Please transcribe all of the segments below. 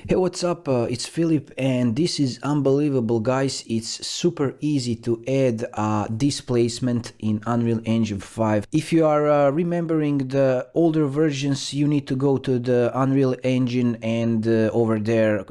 Hey, what's up? It's Philip, and this is unbelievable, guys. It's super easy to add displacement in Unreal Engine 5. If you are remembering the older versions, you need to go to the Unreal Engine and over there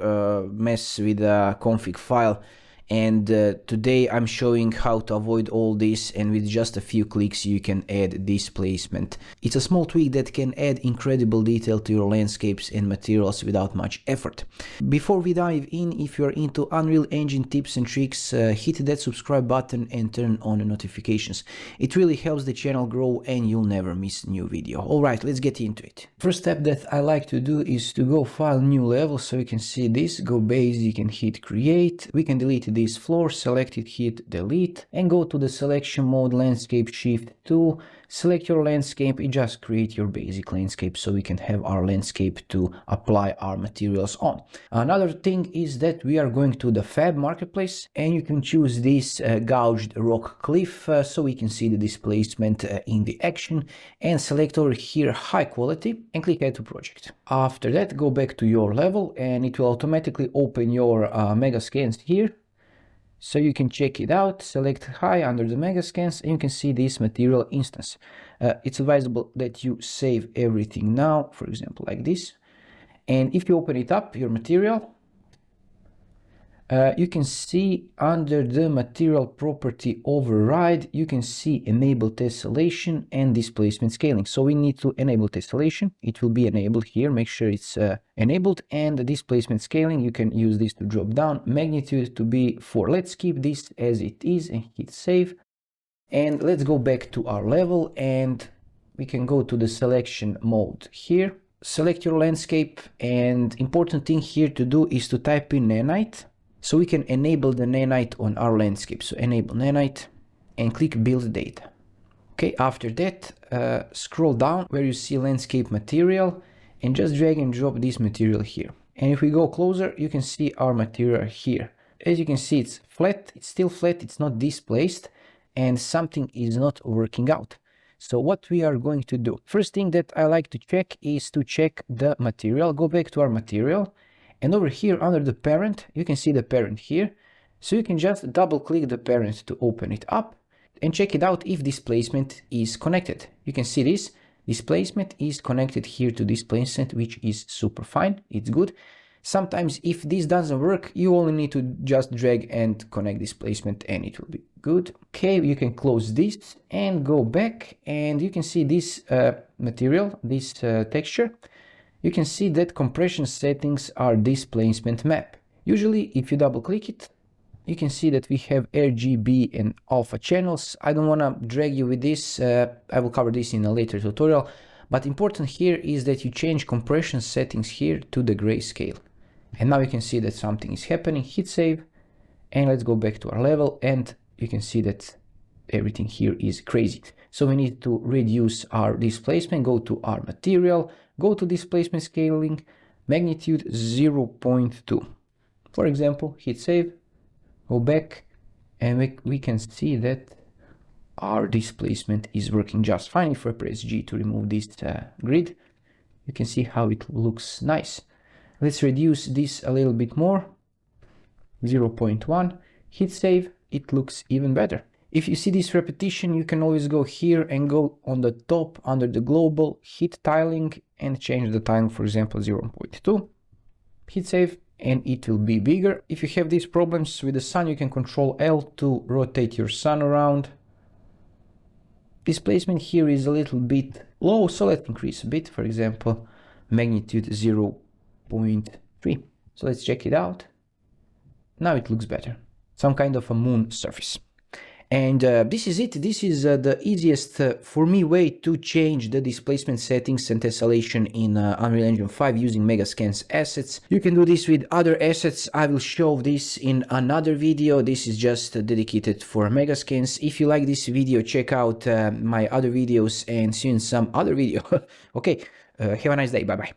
mess with the config file. And today I'm showing how to avoid all this, and with just a few clicks you can add displacement. It's a small tweak that can add incredible detail to your landscapes and materials without much effort. Before we dive in, if you're into Unreal Engine tips and tricks, hit that subscribe button and turn on the notifications. It really helps the channel grow and you'll never miss a new video. Alright, let's get into it. First step that I like to do is to go file new level, so you can see this, go basic and hit create. We can delete this floor, select it, hit delete, and go to the selection mode, landscape, shift 2, select your landscape, and just create your basic landscape so we can have our landscape to apply our materials on. Another thing is that we are going to the Fab marketplace, and you can choose this gouged rock cliff so we can see the displacement in the action, and select over here high quality and click add to project. After that, go back to your level and it will automatically open your Megascans here. So you can check it out, select high under the Megascans, and you can see this material instance. It's advisable that you save everything now, for example, like this. And if you open it up, your material, you can see under the material property override, you can see enable tessellation and displacement scaling. So we need to enable tessellation. It will be enabled here. Make sure it's enabled, and the displacement scaling, you can use this to drop down magnitude to be 4. Let's keep this as it is and hit save. And let's go back to our level and we can go to the selection mode here. Select your landscape, and important thing here to do is to type in nanite. So we can enable the nanite on our landscape. So enable nanite and click build data. Okay, after that, scroll down where you see landscape material and just drag and drop this material here. And if we go closer, you can see our material here. As you can see, it's flat, it's still flat, it's not displaced, and something is not working out. So what we are going to do, first thing that I like to check is to check the material. Go back to our material. And over here under the parent, you can see the parent here. So you can just double click the parent to open it up and check it out if displacement is connected. You can see this displacement is connected here to displacement, which is super fine. It's good. Sometimes if this doesn't work, you only need to just drag and connect displacement and it will be good. Okay, you can close this and go back, and you can see this material, this texture. You can see that compression settings are displacement map. Usually, if you double click it, you can see that we have RGB and alpha channels. I don't want to drag you with this. I will cover this in a later tutorial. But important here is that you change compression settings here to the grayscale. And now you can see that something is happening. Hit save. And let's go back to our level. And you can see that everything here is crazy. So we need to reduce our displacement. Go to our material. Go to displacement scaling, magnitude 0.2. For example, hit save, go back, and we can see that our displacement is working just fine. If I press G to remove this grid, you can see how it looks nice. Let's reduce this a little bit more, 0.1, hit save, it looks even better. If you see this repetition, you can always go here and go on the top under the global, hit tiling and change the tiling, for example, 0.2. Hit save and it will be bigger. If you have these problems with the sun, you can control L to rotate your sun around. Displacement here is a little bit low, so let's increase a bit, for example, magnitude 0.3. So let's check it out. Now it looks better. Some kind of a moon surface. And this is it. This is the easiest for me way to change the displacement settings and tessellation in Unreal Engine 5 using Megascans assets. You can do this with other assets. I will show this in another video. This is just dedicated for Megascans. If you like this video, check out my other videos and see you in some other video. Okay, have a nice day. Bye bye.